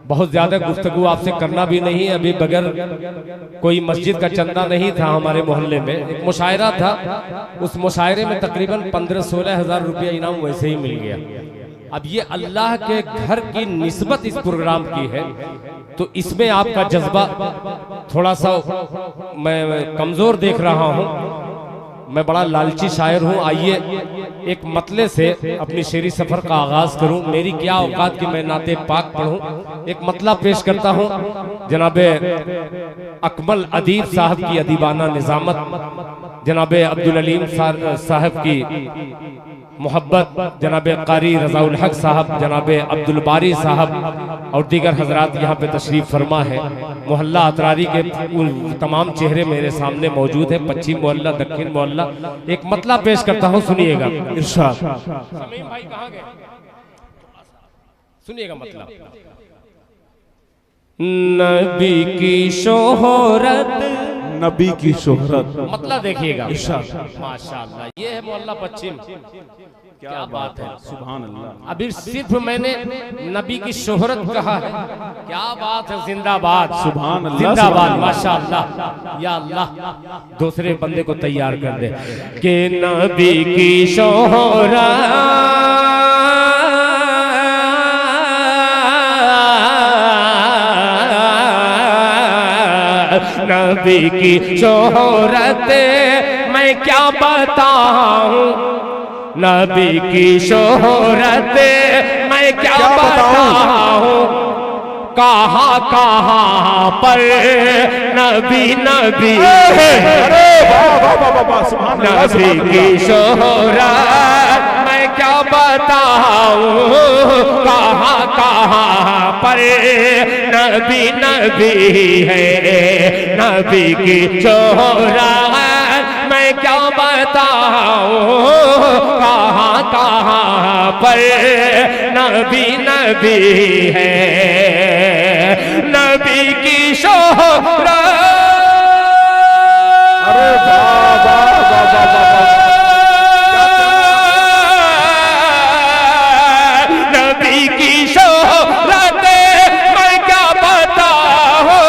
बहुत ज्यादा गुफ्तगू आपसे करना भी नहीं है। अभी बगैर कोई मस्जिद का चंदा नहीं था हमारे मोहल्ले में, एक मुशायरा था। उस मुशायरे में तकरीबन 15-16 हज़ार रुपया इनाम वैसे ही मिल गया। अब ये अल्लाह के घर की निस्बत इस प्रोग्राम की है, तो इसमें आपका जज्बा थोड़ा सा मैं कमजोर देख रहा हूँ। मैं बड़ा लालची शायर हूँ। आइए एक मतले से अपनी शेरी सफर का आगाज करूं। मेरी क्या औकात की मैं नाते पाक पढ़ूं। एक मतला पेश करता हूं जनाबे अकमल अदीब साहब की अदीबाना निजामत, जनाबे अब्दुल अलीम साहब की मोहब्बत, जनाबे कारी रजाउल हक साहब, जनाबे अब्दुल बारी साहब और दीगर हजरात यहाँ पे तशरीफ फरमा है। मोहल्ला अतरारी के तमाम चेहरे मेरे सामने मौजूद है। पश्चिम मोहल्ला, दक्षिण मोहल्ला। एक मतला पेश करता हूँ, सुनिएगा। इरशाद। समीम भाई कहाँ गए? सुनिएगा मतला। नबी की शोहरत, नबी की शोहरत, मतलब देखिएगा। इरशाद। माशाअल्लाह, ये है मोहल्ला पश्चिम। क्या बात है, सुभान अल्लाह। अभी सिर्फ मैंने नबी की शोहरत कहा है। क्या बात है, जिंदाबाद, सुभान अल्लाह, जिंदाबाद, माशाअल्लाह। या अल्लाह दूसरे बंदे को तैयार कर दे कि नबी की शोहरत, नबी की शोहरत मैं क्या बताऊं, नबी की शोहरत मैं क्या बताऊं, कहाँ कहाँ पर नबी नबी, नबी की शोहरत मैं क्या बताऊं, कहाँ कहाँ पर नबी नबी है, नबी की शोहरत मैं क्या बताऊं, कहाँ कहाँ पर नबी नबी है, नबी की शोहरत। अरे बाबा नबी की शोहरत मैं क्या बताऊं,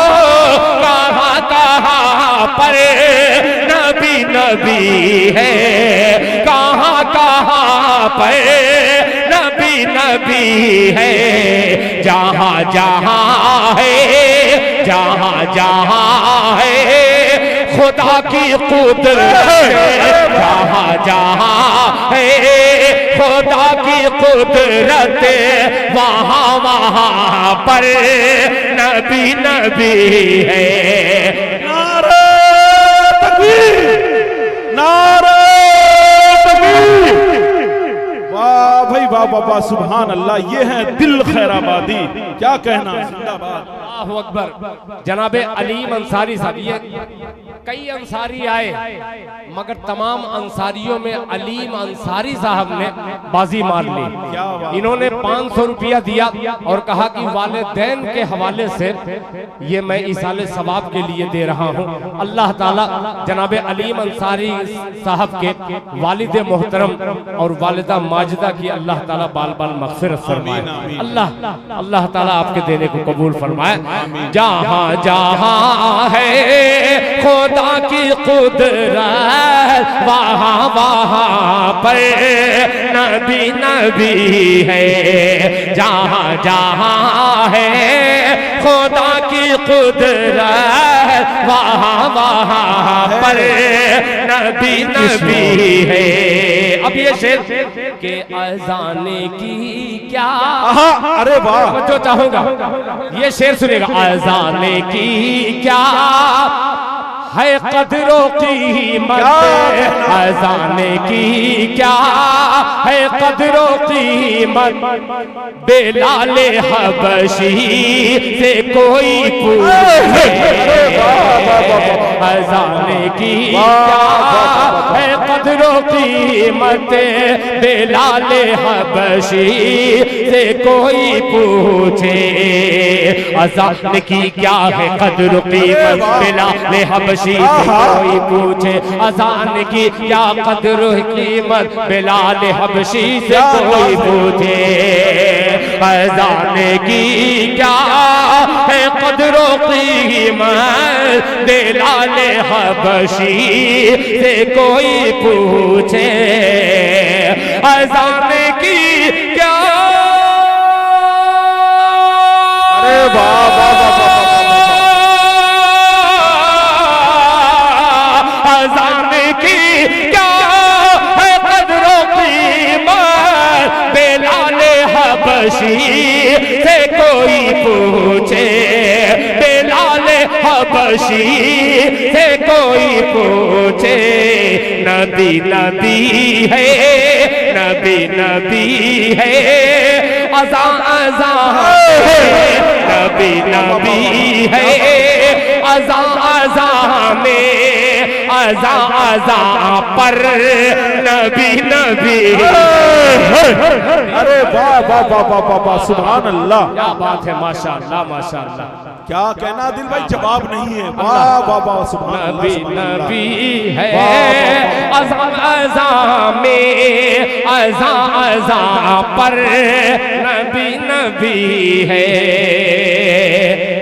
कहाँ कहाँ पर नबी नबी है, कहाँ कहाँ पर नबी नबी है, जहाँ जहाँ है, जहाँ जहाँ है खुदा की कुदरत, जहाँ जहाँ है खुदा की कुदरत, वहाँ वहाँ पर नबी नबी है। नारे तकबीर, नारे तकबीर। वाह भाई वाह वाह, सुभान अल्लाह। ये है दिल खैराबादी, क्या कहना, जिंदाबाद। अल्लाहु अकबर। जनाबे अलीम अंसारी साहब, ये कई अंसारी आए मगर तमाम अंसारियों में अलीम अंसारी साहब ने बाजी मार ली। इन्होंने 500 रुपया दिया और कहा कि वालिदैन के हवाले से ये मैं इसाले सवाब के लिए दे रहा हूँ। अल्लाह ताला जनाबे अलीम अंसारी साहब के वालिद मोहतरम और वालिदा माजिदा की अल्लाह ताला बाल बाल मग़फ़िरत फरमाए। अल्लाह ताला आपके देने को कबूल फरमाए। जहाँ जहाँ है खुदा की कुदरत, वहाँ वहाँ पर नबी नबी है, जहाँ जहाँ है खुदा की कुदरत, वहाँ वहाँ पर नबी नबी है। अब ये शेर के अज़ाने की क्या, अरे वाह, जो चाहूंगा ये शेर सुनेगा। अज़ाने की क्या है कदरो कीमत, अज़ाने की क्या है कदरो कीमत, बेलाले हबशी से कोई पूछे, अज़ाने की क्या है कदरो कीमत, बेलाले हबशी से कोई पूछे, अज़ान की क्या है कदर कीमत, बेलाले हबशी से कोई पूछे, अज़ान की क्या कदर कीमत, बेलाले हबशी से कोई पूछे, अज़ान की क्या कदरो कीमत बिलाल हबशी से कोई पूछे अज़ान की क्या। अरे वाह वाह वाह अज़ान की क्या है कदरो कीमत बिलाल हबशी से कोई पूछे बिलाल हबशी से कोई पूछे। नबी नबी है नबी नबी है अज़ां अज़ां नबी नबी है अज़ां अज़ां में अज़ां अज़ां पर नबी नबी। अरे वाह वाह वाह वाह वाह सुभान अल्लाह। क्या बात है माशाअल्लाह माशाअल्लाह। क्या कहना दिल भाई जवाब नहीं है। वाह वाह वाह सुभान अल्लाह नबी सुभान अल्लाह। नबी है अज़ां अज़ां में अज़ां अज़ां पर नबी नबी है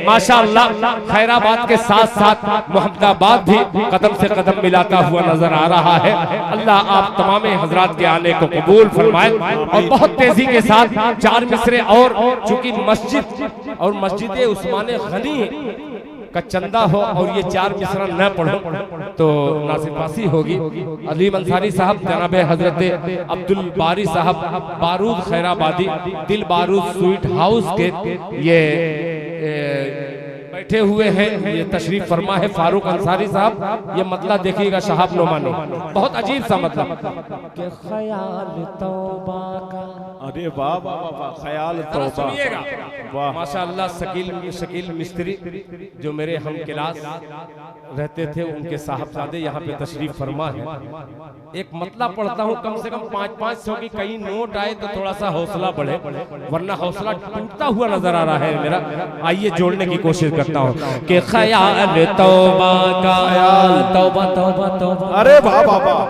माशाअल्लाह। खैराबाद के साथ साथ मोहम्मदाबाद भी कदम से कदम मिलाता हुआ नजर आ रहा है। अल्लाह आप तमाम हजरात के आने को कबूल फरमाए। और बहुत तेजी के साथ 4 मिसरे और चूंकि मस्जिद और मस्जिद उस्मान गनी का चंदा हो और ये 4 मिसरा न पढ़ो तो नासिरपासी होगी। अलीम अंसारी साहब जनाब हजरत अब्दुल बारी साहब बारूद खैराबादी दिल बारूद स्वीट हाउस के ये बैठे हुए हैं। ये तशरीफ फरमा है फारूक अंसारी साहब। ये मतलब देखिएगा शहाब नोमानी बहुत अजीब सा मतलब के ख्याल तौबा का। अरे वाह वाह वाह वाह ख्याल तौबा सुनिएगा वाह माशाअल्लाह। शकील मिस्त्री जो मेरे हम क्लास रहते थे उनके साहबजादे यहाँ पे तशरीफ फरमा है। एक मतलब पढ़ता हूँ कम से कम 500 की कई नोट आए तो थोड़ा सा हौसला बढ़े वरना हौसला टूटता हुआ नजर आ रहा है मेरा। आइए जोड़ने की कोशिश करता हूँ कि ख्याल तौबा का तौबा तौबा तौबा। अरे वाह वाह वाह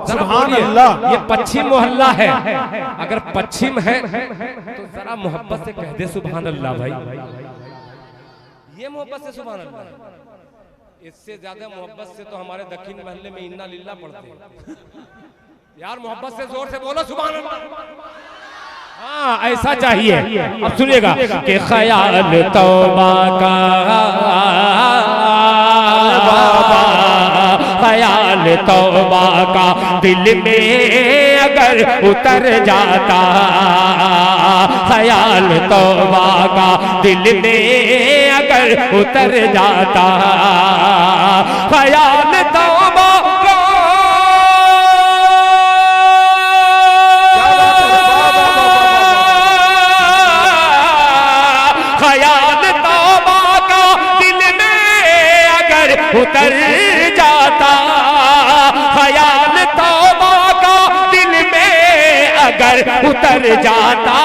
सुभान अल्लाह। ये पश्चिम मोहल्ला है अगर पश्चिम है तो जरा मोहब्बत से कह दे सुभान अल्लाह भाई। ये मोहब्बत से सुभान अल्लाह। इससे ज्यादा मोहब्बत से तो हमारे दक्षिण महल्ले में इन्ना लिल्ला पढ़ते हैं यार। मोहब्बत से जोर से बोलो सुभान अल्लाह। हाँ ऐसा चाहिए। अब सुनिएगा कि ख्याल तौबा का ख्याल तौबा का दिल में अगर उतर जाता ख्याल तौबा का दिल में अगर उतर जाता ख्याल तौबा का ख्याल तौबा का दिल में अगर उतर जाता ख्याल तौबा का दिल में अगर उतर जाता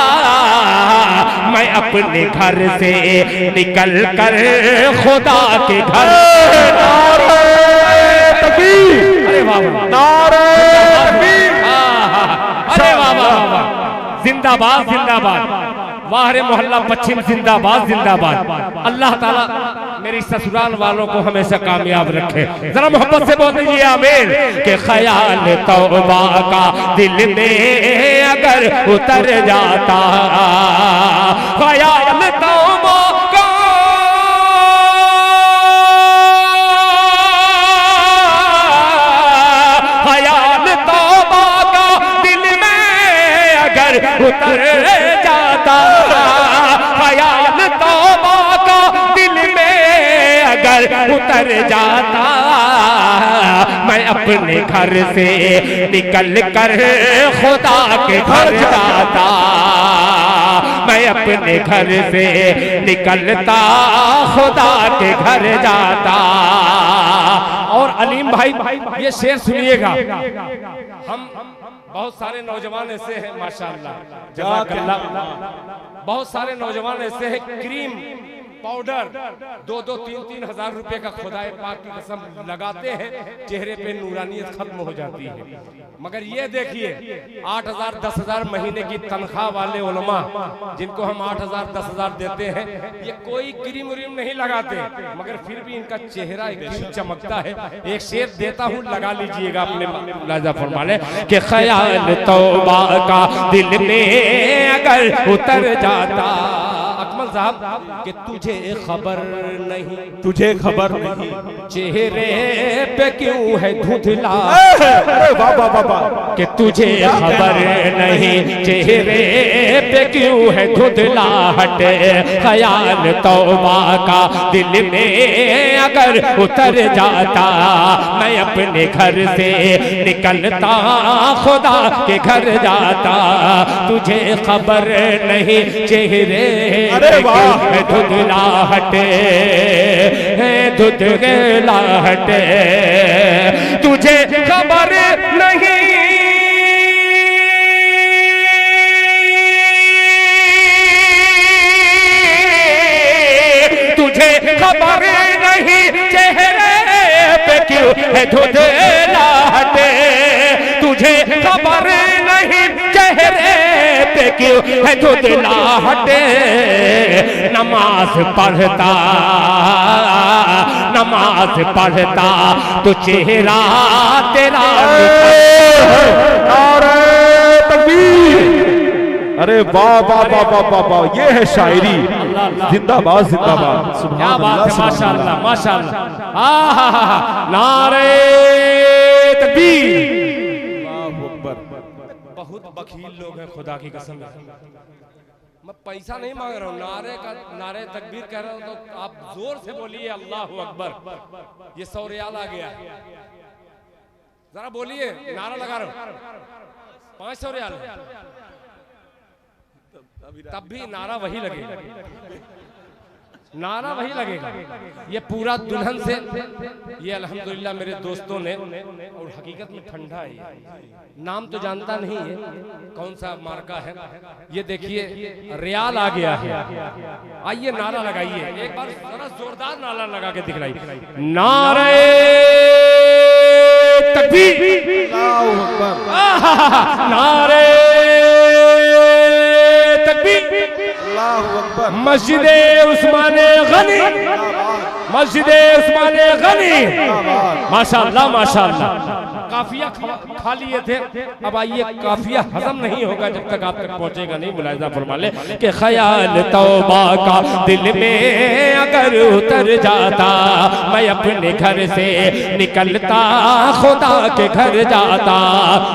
मैं अपने घर से निकल कर खुदा के घर। अरे वाह अरे वाह वाह जिंदाबाद जिंदाबाद। वाह रे मोहल्ला पश्चिम जिंदाबाद जिंदाबाद। अल्लाह ताला मेरी ससुराल वालों को हमेशा कामयाब रखे। जरा मोहब्बत से बोल दीजिए आमीन। के ख्याल तौबा का दिल में अगर उतर जाता ख्याल तौबा का ख्याल तौबा का दिल में अगर उतर जाता ख्याल तौबा का दिल में अगर उतर जाता मैं अपने घर से निकल कर खुदा के घर जाता। मैं अपने घर से निकलता खुदा के घर जाता। और अलीम भाई ये शेर सुनिएगा। हम बहुत सारे नौजवान ऐसे हैं माशाअल्लाह जज़ाकल्लाह। बहुत सारे नौजवान ऐसे हैं क्रीम पाउडर 2-2, 3-3 हजार रुपए का खुदाए पाक की कसम लगाते हैं, चेहरे पे नूरानियत खत्म हो जाती है। मगर ये देखिए 8,000 10,000 महीने की तनख्वाह वाले उलमा जिनको हम 8,000 10,000 देते हैं, ये कोई क्रीम व्रीम नहीं लगाते, मगर फिर भी इनका चेहरा एकदम चमकता है। एक शेर देता हूँ, लगा लीजिएगा अपने लाजा फरमा ले कि ख्याल तौबा का दिल में अगर उतर जाता, अकमल साहब कि तुझे खबर नहीं, तुझे खबर नहीं चेहरे पे क्यों है धुंधला, वाह वाह वाह वाह, कि तुझे खबर नहीं चेहरे पे क्यों है धुंधलाहट, ख्याल तौबा का दिल में अगर उतर जाता, मैं अपने घर से निकलता खुदा के घर जाता, तुझे खबर नहीं चेहरे पे धुंधलाहट धुंधलाहट, तुझे खबर नहीं खबर नहीं चेहरे पे क्यों है धुंधलाहट, तुझे खबर नहीं चेहरे पे क्यों है धुंधलाहट, नमाज पढ़ता तो चेहरा तेरा अरे वाह वाह वाह वाह वाह वाह, ये है शायरी। जिंदाबाद जिंदाबाद, क्या बात है, माशाअल्लाह माशाअल्लाह, नारे तकबीर। बहुत बखील लोग हैं खुदा की कसम, मैं पैसा नहीं मांग रहा हूँ, नारे तकबीर कह रहा हूँ तो आप जोर से बोलिए अल्लाह अकबर। ये 100 रियाल आ गया, जरा बोलिए, नारा लगा रहा हूँ 500 रियाल, तब भी नारा वही लगेगा, नारा वही लगेगा। ये पूरा दुल्हन से, ये अल्हम्दुलिल्लाह मेरे दोस्तों ने, और हकीकत में ठंडा है, नाम तो जानता नहीं है कौन सा मार्का है, ये देखिए रियाल आ गया है। आइए नारा लगाइए, एक बार जरा जोरदार नारा लगा के दिखलाइए, नारे तकबीर, नारे मस्जिदे उस्माने गनी, मस्जिदे उस्माने गनी, माशाअल्लाह माशाअल्लाह। काफिया खा लिए थे, अब आइए काफिया हजम नहीं होगा जब तक आप तक पहुंचेगा नहीं, मुलाहिजा फरमा ले कि ख्याल तौबा का दिल में अगर उतर जाता, मैं अपने घर से निकलता खुदा के घर जाता,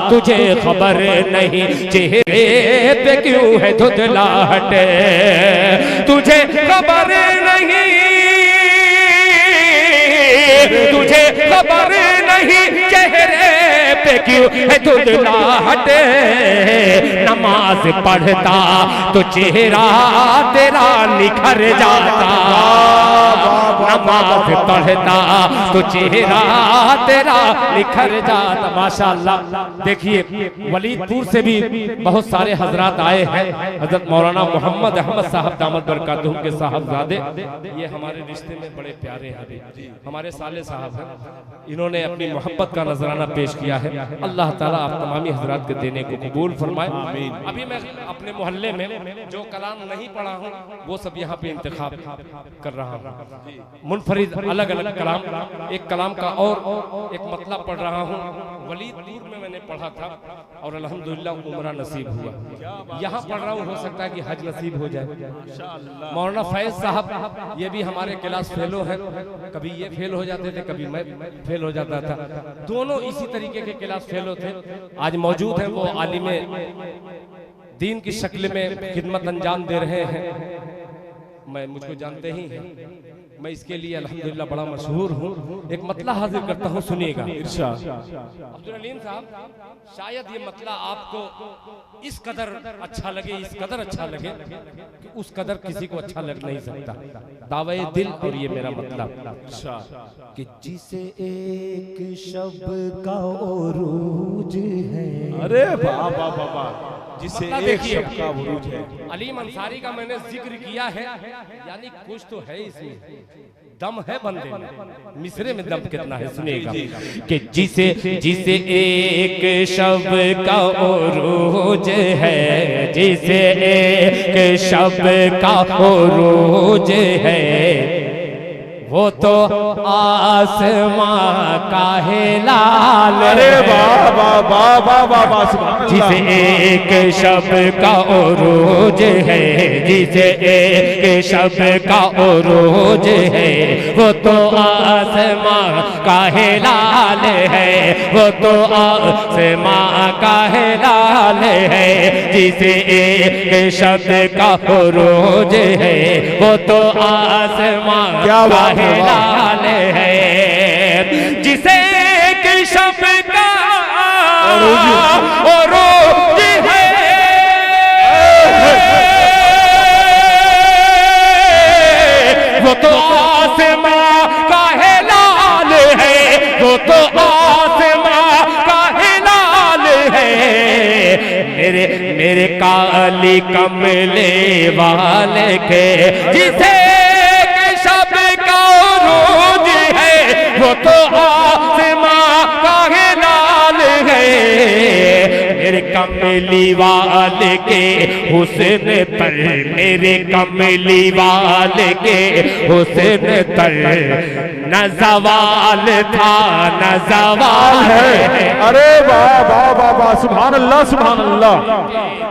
तुझे खबर नहीं चेहरे पे क्यों है धुंधलाहट, तुझे खबर नहीं, तुझे खबर नहीं चेहरे पे क्यों है धुंधलाहट, नमाज पढ़ता तो चेहरा तेरा निखर जाता, नमाज पढ़ता तो चेहरा तेरा निखर जाता। माशाअल्लाह, देखिए वलीदपुर से भी बहुत सारे हजरात आए हैं, हजरत मौलाना मोहम्मद अहमद साहब दामद बरकातुहू के साहबजादे, ये हमारे रिश्ते में बड़े प्यारे हैं, हमारे साले साहब हैं, इन्होंने अपनी मोहब्बत का नजराना पेश किया है। अल्लाह ताला आप तमामी हजरात के देने को कबूल फरमाए। अभी मैं अपने मोहल्ले में जो कलाम नहीं पढ़ा हूँ वो सब यहाँ पे इंतखाब कर रहा हूँ, मुनफरिद अलग अलग कलाम, एक कलाम का और एक मतलब पढ़ रहा हूँ, वलीदपुर में मैंने पढ़ा था और अल्हम्दुलिल्लाह उम्रा नसीब हुआ, यहाँ पढ़ रहा हूँ, हो सकता है कि हज नसीब हो जाए। मौलाना फैज साहब ये भी हमारे क्लास फेलो हैं, कभी ये फेल हो जाते थे, कभी मैं फेल हो जाता था, दोनों इसी तरीके के क्लास फेलो थे। आज मौजूद हैं, वो आलिमे दीन की शक्ल में खिदमत अंजाम दे रहे हैं, मैं मुझको जानते ही हैं, मैं इसके लिए अल्हम्दुलिल्लाह बड़ा मशहूर हूँ। एक मतला हाजिर करता हूँ, सुनिएगा। अब्दुल अलीम साहब, शायद ये मतला आपको इस कदर अच्छा लगे, इस कदर अच्छा लगे कि उस कदर किसी को अच्छा लग नहीं सकता। दावे दिल और ये मेरा मतलब कि जिसे एक शब का उरूज है, अरे वाह वाह वाह वाह, जिसे मतलब एक देखिए, शब का बुरूज है। अलीम अंसारी का मैंने जिक्र किया है, यानी कुछ तो है इसमें, दम है बंदे में। मिसरे में दम कितना है सुनिएगा कि जिसे जिसे एक शब का उरूज है, जिसे एक शब का उरूज है, वो तो आसमां का है लाल। अरे वाह वाह वाह वाह वाह वाह, सुभान अल्लाह। जिसे एक शब का उरूज है, जिसे एक शब का उरूज है, वो तो आसमां का है लाल है, वो तो आसमां का है लाल है। जिसे एक शब का उरूज है, वो तो आसमां का है लाल है। जिसे एक शब का उरूज है, वो तो आसमां का है लाल है, वो तो आसमां का है लाल है। मेरे मेरे काली कमले वाले के जिसे शब का उरूज है, वो तो आसमां का है लाल है। मेरे कमली वाले के हुस्न पर, मेरे कमली वाले के हुस्न पर न ज़वाल था न ज़वाल है। अरे वाह वाह वाह वाह, सुभान अल्लाह सुभान अल्लाह।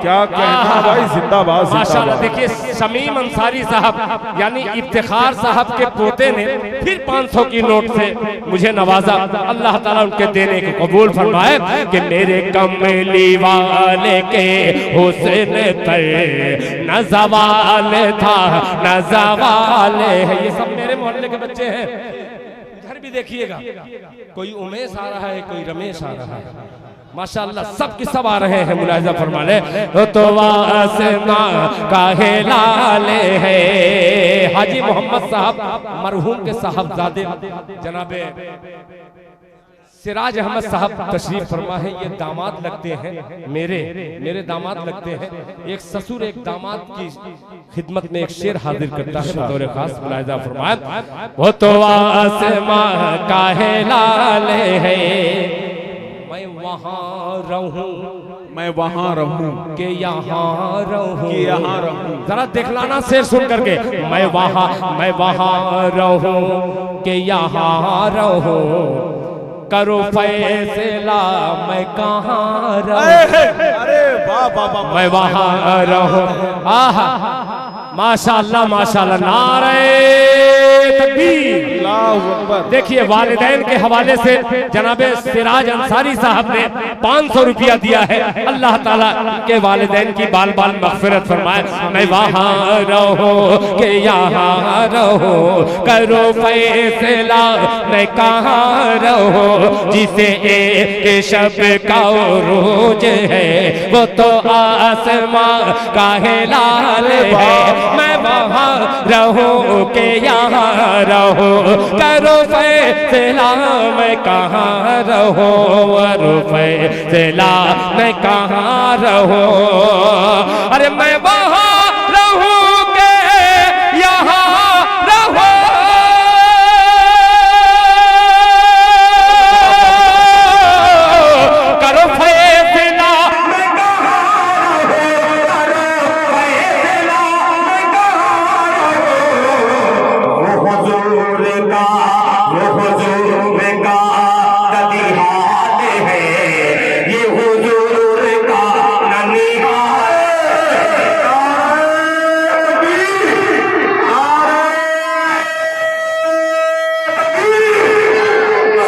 क्या कहना भाई, जिंदाबाद माशाल्लाह। जिंदाबाद। देखिए शमीम अंसारी साहब यानी इफ्तिखार साहब के पोते ने फिर 500 की नोट से मुझे नवाजा। अल्लाह ताला उनके देने को कबूल फरमाए कि मेरे कमली वाले के हुस्न पर न ज़वाल था न ज़वाल है। ये सब मेरे मोहल्ले के बच्चे हैं। इधर भी देखिएगा, कोई उमेश आ रहा है, कोई रमेश आ रहा है, माशाअल्लाह सब की सब आ रहे हैं। मुलाहिजा फरमा ले, तो आसमां का है लाल है। हाजी मोहम्मद साहब मरहूम के साहबजादे जनाबे सिराज अहमद साहब तशरीफ फरमा है। ये दामाद लगते हैं, मेरे दामाद लगते हैं। एक ससुर एक दामाद की खिदमत में एक शेर हाजिर करता है बतौर खास। मुलाहिजा फरमाए, वो तो आसमां का है लाल है, मैं वहाँ रहूं, मैं वहाँ रहूं के यहाँ रहूं, कि यहाँ रहूं। जरा दिखलाना शेर सुन करके, मैं वहाँ रहूं के यहाँ रहूं, करो फैसला मैं कहाँ रहूं। अरे वाह वाह वाह, मैं वहाँ रहूं। आहा माशाअल्लाह माशाअल्लाह, नारे तकबीर। देखिए वालिदैन के हवाले से जनाबे सिराज अंसारी साहब ने 500 रुपया दिया है। अल्लाह ताला के वालिदैन की बाल बाल मग़फ़िरत फरमाए। मैं वहाँ रहूं के यहाँ रहूं, करो फैसला मैं कहाँ रहूं, जिसे एक शब का उरूज है, वो तो आसमां का है लाल है। मैं वहाँ रहूं के यहाँ रहूं, करो फैसला मैं कहाँ रहूं, करो फैसला मैं कहाँ रहूं। अरे मैं वहाँ रहूं के यहाँ रहूं, करो फैसला मैं कहाँ रहूं, करो फैसला मैं कहाँ रहूं। वो हुजूर का ननिहाल है, ये हुजूर का ननिहाल।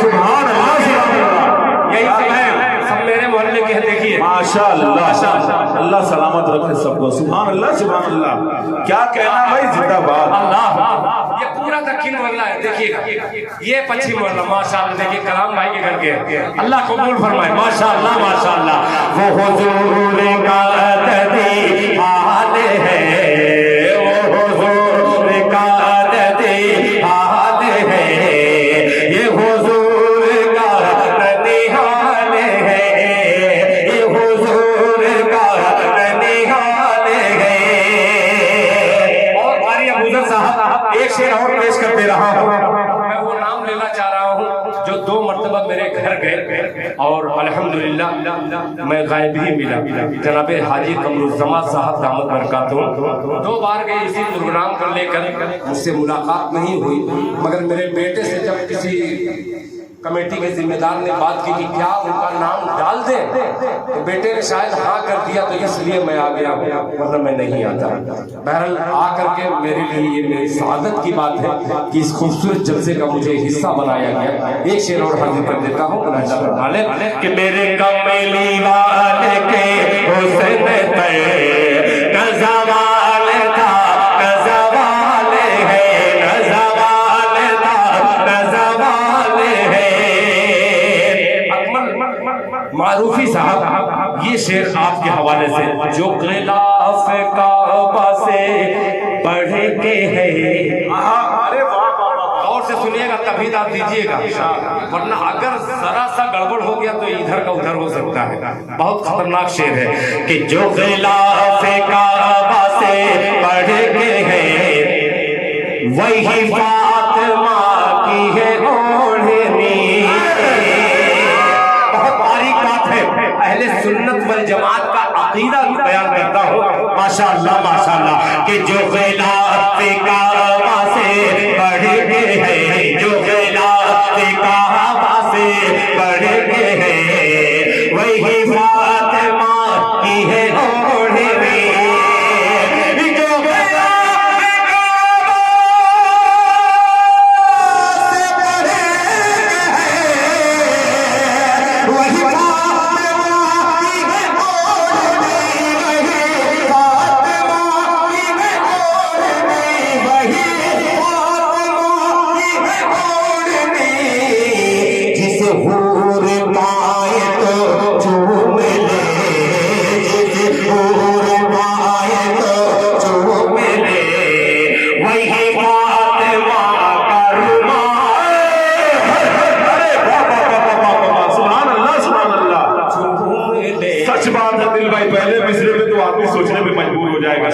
सुभान अल्लाह, यही सब है, सब मेरे मोहल्ले के हैं। देखिए माशाअल्लाह, अल्लाह सलामत रखे सबको। सुभान अल्लाह सुभान अल्लाह। क्या कहना भाई, जिंदाबाद। अल्लाह। ये पूरा दक्षिण मोहल्ला है, देखिएगा ये पश्चिम मोहल्ला। माशाअल्लाह देखिए कलाम भाई के घर के, अल्लाह कबूल फरमाए। माशाअल्लाह माशाअल्लाह। वो हुजूर का ननिहाल है, वो हुजूर का ननिहाल है, ये हुजूर का ननिहाल है, ये हुजूर का साहब एक शेर और पेश कर दे रहा हूँ। मैं वो नाम लेना चाह रहा हूँ जो 2 मरतबा मेरे घर गए और अल्हम्दुलिल्लाह मैं गायब ही मिला। जनाबे हाजी कमरुज़्ज़मा साहब दामद बरकातुहू 2 बार गए इसी प्रोग्राम को लेकर, मुझसे मुलाकात नहीं हुई, मगर मेरे बेटे से जब किसी कमेटी के जिम्मेदार ने बात की कि क्या उनका नाम डाल दें, तो बेटे ने शायद हाँ कर दिया, तो इसलिए मैं आ गया, वरना मैं नहीं आता। बहरहाल आ करके मेरे लिए ये मेरी सआदत की बात है कि इस खूबसूरत जलसे का मुझे हिस्सा बनाया गया। एक शेर और हाजिर कर देता हूँ कि मेरे कमली वाले के हुस्न पे नज़वाल था, नज़वाल है, नज़वाल था, नज़वाल है। मारूफी साहब ये शेर आपके हवाले से, जो गिलाफ काबा से बढ़ के है। अरे वाह, और से सुनिएगा तभी दाद दीजिएगा, वरना अगर जरा सा गड़बड़ हो गया तो इधर का उधर हो सकता है। बहुत खतरनाक शेर है कि जो गिलाफ काबा से बढ़ के है, वही फातिमा की है ओढ़नी। अहले सुन्नत वल जमात का अकीदा बयान करता हूँ। माशाअल्लाह माशाअल्लाह कि जो गिलाफ काबा से बढ़ के है, जो गिलाफ काबा से बढ़ के है, वही फातिमा की है ओढ़नी।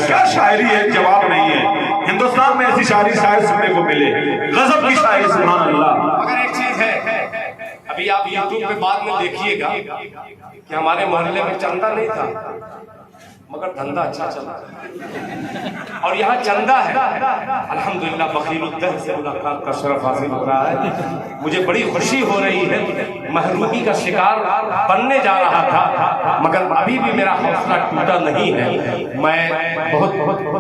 क्या शायरी है, जवाब नहीं है। हिंदुस्तान में ऐसी शायरी शायद सुनने को मिले, गजब की शायरी, सुभान अल्लाह। मगर एक चीज है, अभी आप यूट्यूब पे बाद में देखिएगा कि हमारे मोहल्ले में चंदा नहीं था, मगर धंधा अच्छा चला और यहाँ चंदा है। अल्हम्दुलिल्लाह बखीरुद्दीन से मुलाकात का शरफ हासिल हो रहा है। मुझे बड़ी खुशी हो रही है। महरूमी का शिकार बनने जा रहा था, मगर अभी भी मेरा हौसला टूटा नहीं है। मैं बहुत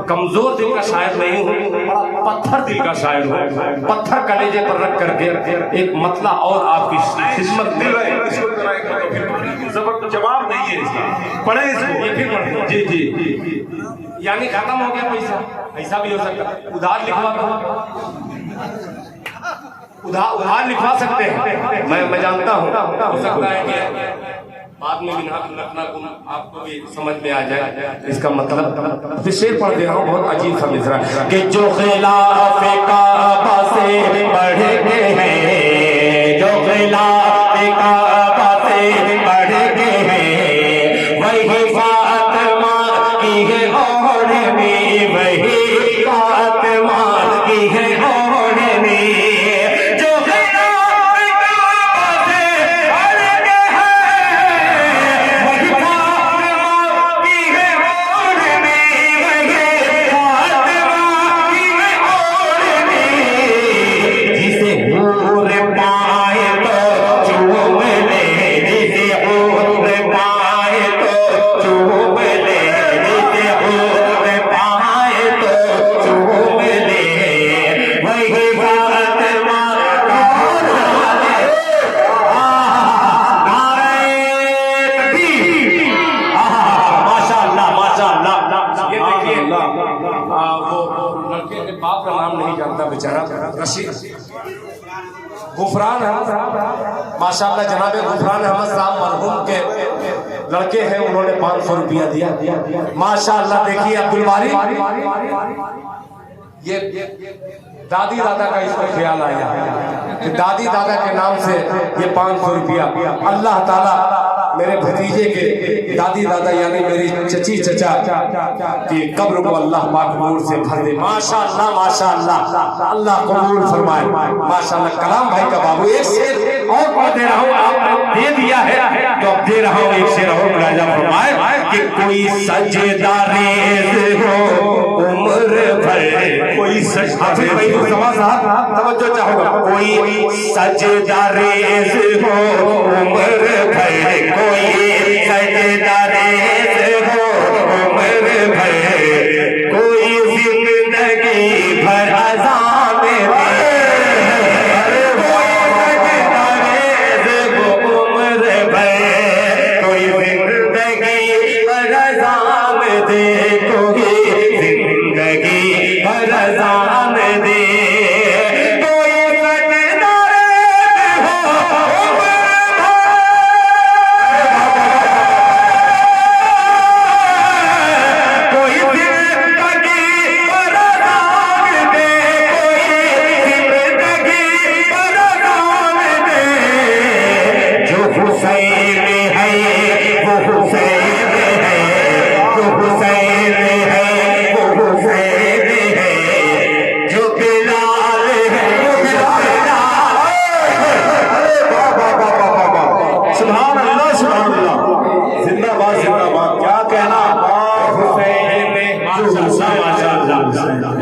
कमजोर दिल का शायर नहीं हूँ, बड़ा पत्थर दिल का शायर हूँ। पत्थर कलेजे पर रख करके एक मतला और आपकी खिदमत में जवाब नहीं है इसका, पढ़े इसको, ये फिर पढ़े। जी जी, यानी खत्म हो गया पैसा, ऐसा भी हो सकता है। उधार लिखवा दो, उधार लिखवा सकते हैं। मैं जानता हूँ, हो सकता है कि बाद में आपको भी समझ में आ जाए इसका मतलब। फिर शेर पढ़ दे रहा हूँ, बहुत अजीब सा मिसरा कि जो खिलाफ काबा से बढ़ के है, जो खिलाफ काबा से बढ़ के है, वही फातिमा की है ओढ़नी, वही फातिमा की है ओढ़नी। बाप का नाम नहीं जानता बेचारा, रशीद गुफरान अहमद माशाल्लाह, जनाबे गुफरान अहमद साहब मरहूम के लड़के हैं, उन्होंने 500 रुपया दिया माशाल्लाह। देखिए अब्दुल बारी, ये दादी दादा का इसको ख्याल आया कि दादी दादा के नाम से ये 500 रुपया अल्लाह ताला मेरे भतीजे के दादी दादा यानी मेरी चची चचा की कब्र को अल्लाह पाक नूर से भर दे। माशाअल्लाह माशाअल्लाह, अल्लाह कबूल फरमाए। माशाअल्लाह। कलाम भाई का बाबू एक शेर और पढ़ दे रहा हूँ, आपने दे दिया है तो अब दे रहा हूँ एक शेर और मुलाजा फरमाए कि कोई सजदा रेज़ हो उम्र भर, कोई सजदा तवज्जो चाहूंगा, कोई सजदा रेज़ हो उम्र भर, कोई सजदा रेज़ हो उम्र भर, कोई जिंदगी भर अज़ान दे, कोई सजदा रेज़ हो उम्र भर, कोई जिंदगी भर अज़ान दे, कोई जिंदगी भर अज़ान दे,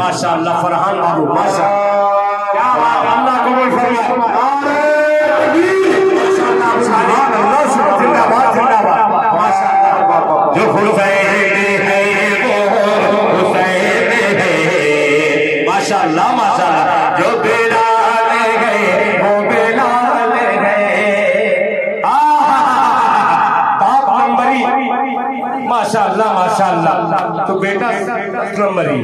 माशाअल्लाह। फरहान बाबू माशाअल्लाह, क्या बात, अल्लाह कबूल फरमाए। जिंदाबाद जिंदाबाद माशाअल्लाह। जो हुसैन है वो हुसैन है, माशाअल्लाह माशाअल्लाह। जो बिलाल है वो बिलाल है, बाप नंबरी, माशाअल्लाह माशाअल्लाह। तो बेटा 10 नंबरी,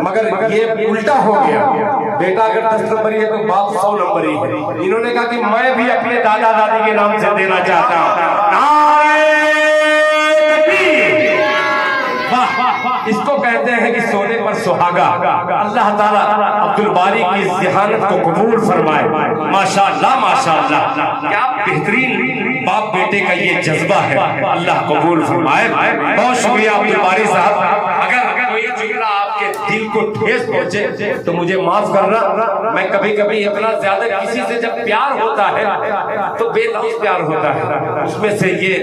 मगर ये उल्टा हो गया, बेटा अगर 10 नंबरी है तो बाप 100 नंबरी है। इन्होंने कहा कि मैं भी अपने दादा दादी के नाम से देना चाहता हूँ। इसको कहते हैं कि सोने पर सुहागा। अल्लाह ताला अब्दुल बारी की ज़िहानत को कबूल फरमाए। माशाअल्लाह माशाअल्लाह, क्या बेहतरीन बाप बेटे का ये जज्बा है, अल्लाह कबूल फरमाए। बहुत शुक्रिया अब्दुल बारी साहब। अगर कोई जुमला आपके दिल को ठेस पहुंचे तो मुझे माफ करना। मैं कभी कभी अपना ज्यादा किसी से जब प्यार होता है तो बेलफ्ज़ प्यार होता है, उसमें से ये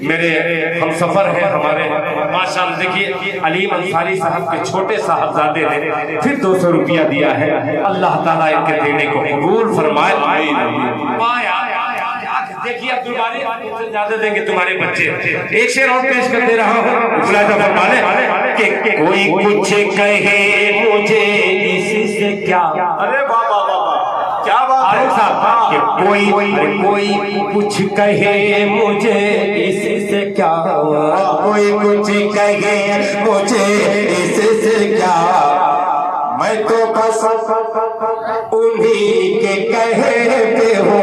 मेरे हम सफर है हमारे। माशाअल्लाह देखिए अलीम अंसारी साहब के छोटे साहबजादे ने फिर 200 रुपया दिया है, अल्लाह ताला इनके देने को कबूल फरमाए। देखिए अब्दुल बारी से ज्यादा देंगे तुम्हारे बच्चे। एक शेर और पेश कर दे रहा हूँ, कि कोई कुछ कहे मुझे इससे क्या, अरे बाबा बाबा क्या बात साहब, कि कोई कुछ कहे मुझे इससे क्या, कोई कुछ कहे मुझे इससे क्या, मैं तो बस उन्हीं के कहते हूँ।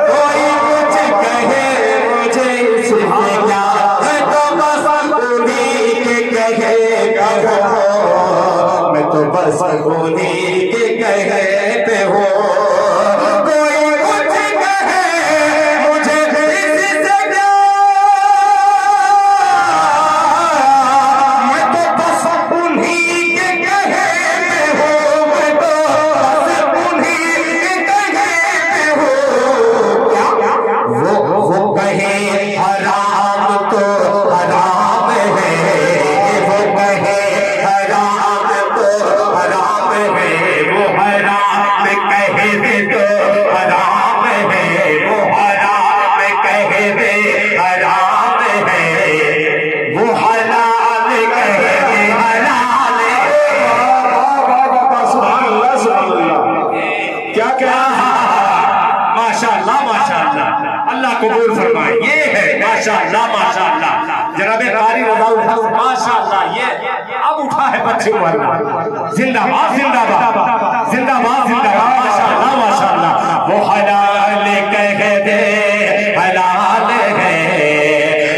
कोई कुछ कहे मुझे इससे क्या, मैं तो बस उन्हीं के कहते हूँ, मैं तो बस उन्हीं के कहते हूँ। कोई कुछ कहे मुझे इससे क्या, मैं तो बस उन्हीं के कहते हूँ, मैं तो बस उन्हीं के कहते हूँ। वो कहे हराम तो हराम है, वो कहे हराम तो हराम है, वो हराम कहे दे तो हराम है, वो हराम कहे दे हराम है, वो हलाल कहे दे हलाल है। सुभान अल्लाह सुभान अल्लाह, क्या क्या माशाअल्लाह माशाअल्लाह, अल्लाह कबूल फरमाए। ये है माशाअल्लाह माशाअल्लाह। जनाब कारी रज़ा उठा, माशाअल्लाह ये अब उठा है बच्चे वाला। जिंदाबाद जिंदाबाद जिंदाबाद जिंदाबाद, माशाअल्लाह माशाअल्लाह। वो हलाल कह दे हलाल है,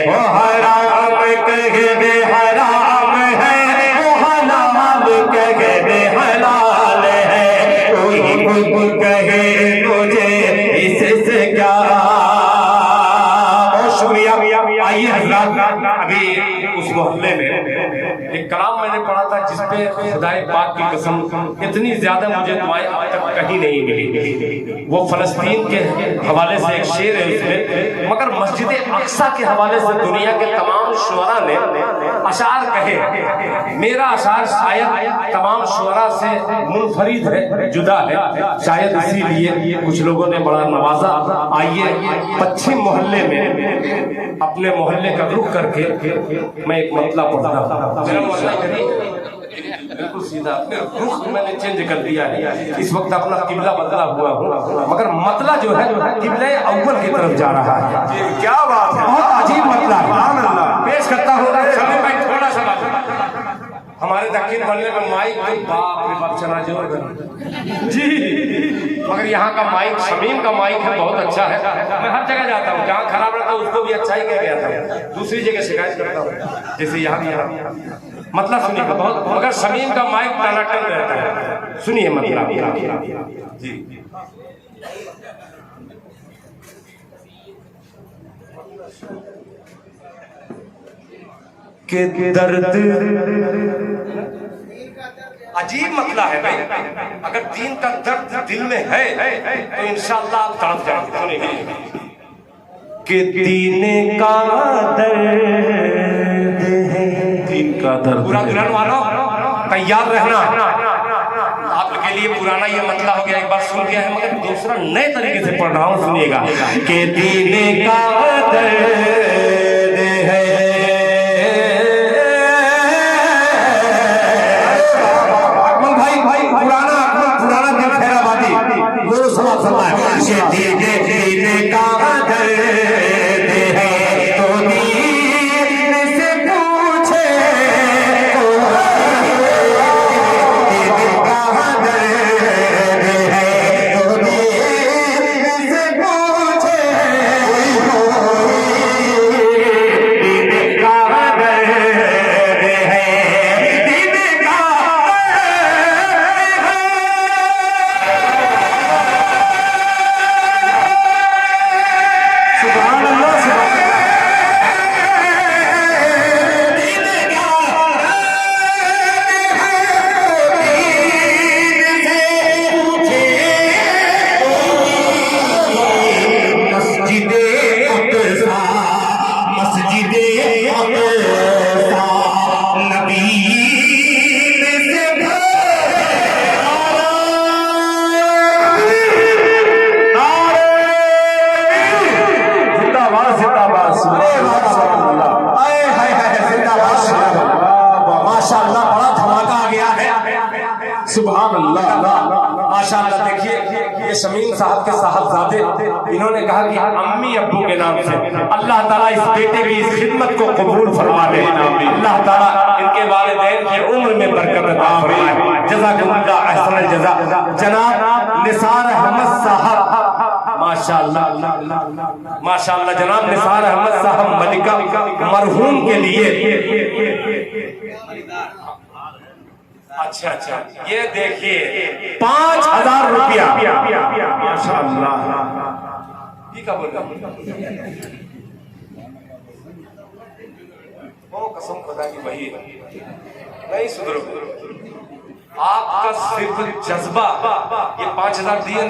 वो हराम कह दे हराम है, वो हलाल कह दे हलाल है। कोई कुछ कहे मुझे इससे क्या, खुदाए पाक की कसम इतनी ज्यादा मुझे दुआएं अब तक कहीं नहीं मिली। वो फलस्तीन के हवाले से एक शेर है उसमें, मगर मस्जिद अक्सा के हवाले से दुनिया के तमाम शुअरा ने अशार कहे। मेरा अशार शायद तमाम शुअरा से मुनफरिद है, जुदा है, शायद इसीलिए कुछ लोगों ने बड़ा नवाजा। आइए पश्चिम मोहल्ले में अपने मोहल्ले का रुख करके मैं एक मतला पढ़ता हूँ। मेरा मोहल्ला बिल्कुल सीधा, अपने रुख मैंने चेंज कर दिया है। इस वक्त अपना किबला बदला हुआ हूँ, मगर मतला जो है किबले अव्वल की तरफ जा रहा है। क्या बात है, बहुत अजीब मतला है। पेश करता हूँ थोड़ा सा। हमारे दक्षिण मोहल्ले में माइक तो बाप रे बाप चला जोर जी, मगर यहाँ का माइक, शमीम का माइक है, बहुत अच्छा है। मैं हर जगह जाता हूँ, जहाँ खराब रहता है उसको भी अच्छा ही कह गया था, दूसरी जगह शिकायत करता हूँ, जैसे यहाँ मतलब सुनिएगा बहुत, मगर शमीम का माइक टनाटन रहता है। सुनिए मतलब जी। के दर्द अजीब मतला है भाई। अगर दीन का दर्द दिल में है तो इंशाअल्लाह आप तड़प जाएंगे। सुनिए कि दीन का दर्द है, दीन का दर्द। पूरा दुल्हन वालों तैयार रहना, आपके लिए पुराना ये मतला हो गया, एक बार सुन गया है, मगर दूसरा नए तरीके से पढ़ रहा हूँ। सुनिएगा कि दीन का दर्द है, पुराना दिल खैराबादी वो समाज समाज दीन का दर्द है, तो दीन से पूछे दीन का दर्द है, तो दीन से पूछे दीन का दर्द है, दीन का सुभान अल्लाह। माशाअल्लाह। देखिए ये शमीम साहब के साहबजादे, इन्होंने कहा कि अम्मी अब्बू के नाम से अल्लाह ताला इस बेटे की इस खिदमत को कबूल फरमा ले। अल्लाह ताला इनके वालिदैन की उम्र में बरकत अता फरमाए। जज़ाकुमुल्लाह अहसनल जज़ा। जनाब निसार अहमद साहब, माशाअल्लाह माशाअल्लाह, जनाब निसार अहमद साहब मलिका मरहूम के लिए, अच्छा, ये देखिए 5000 रुपया, माशाअल्लाह। ये क्या बोल रहा? ओ कसम खुदा की वही नहीं सुधरो। आपका सिर्फ जज्बा, ये 5000 दिए